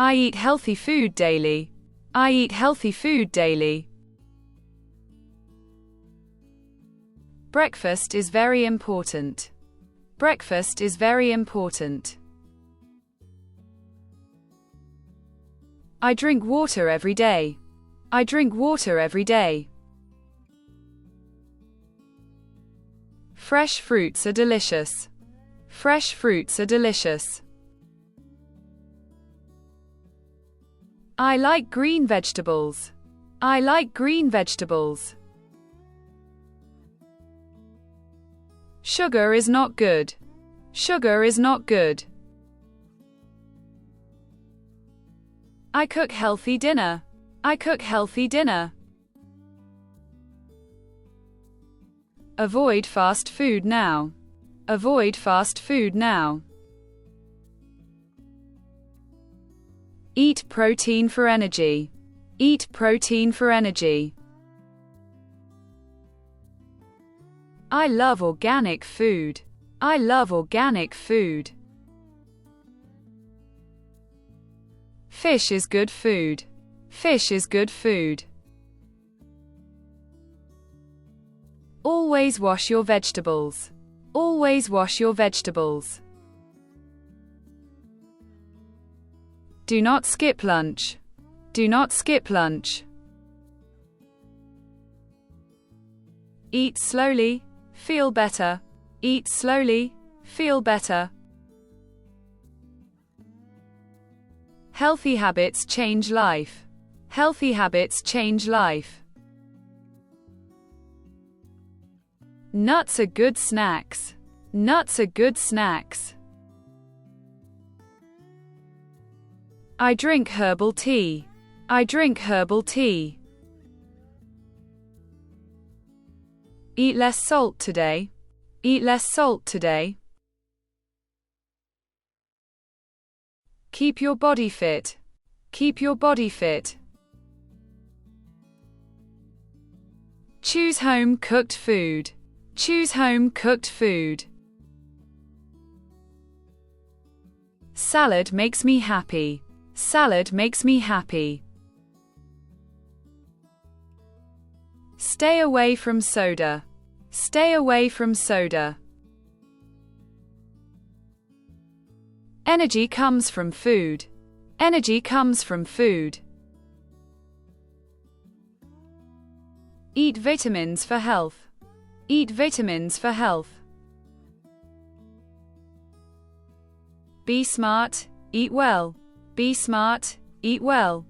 I eat healthy food daily. I eat healthy food daily. Breakfast is very important. Breakfast is very important. I drink water every day. I drink water every day. Fresh fruits are delicious. Fresh fruits are delicious. I like green vegetables. I like green vegetables. Sugar is not good. Sugar is not good. I cook healthy dinner. I cook healthy dinner. Avoid fast food now. Avoid fast food now. Eat protein for energy. Eat protein for energy. I love organic food. I love organic food. Fish is good food. Fish is good food. Always wash your vegetables. Always wash your vegetables. Do not skip lunch. Do not skip lunch. Eat slowly, feel better. Eat slowly, feel better. Healthy habits change life. Healthy habits change life. Nuts are good snacks. Nuts are good snacks. I drink herbal tea. I drink herbal tea. Eat less salt today. Eat less salt today. Keep your body fit. Keep your body fit. Choose home-cooked food. Choose home-cooked food. Salad makes me happy. Salad makes me happy. Stay away from soda. Stay away from soda. Energy comes from food. Energy comes from food. Eat vitamins for health. Eat vitamins for health. Be smart, eat well. Be smart, eat well.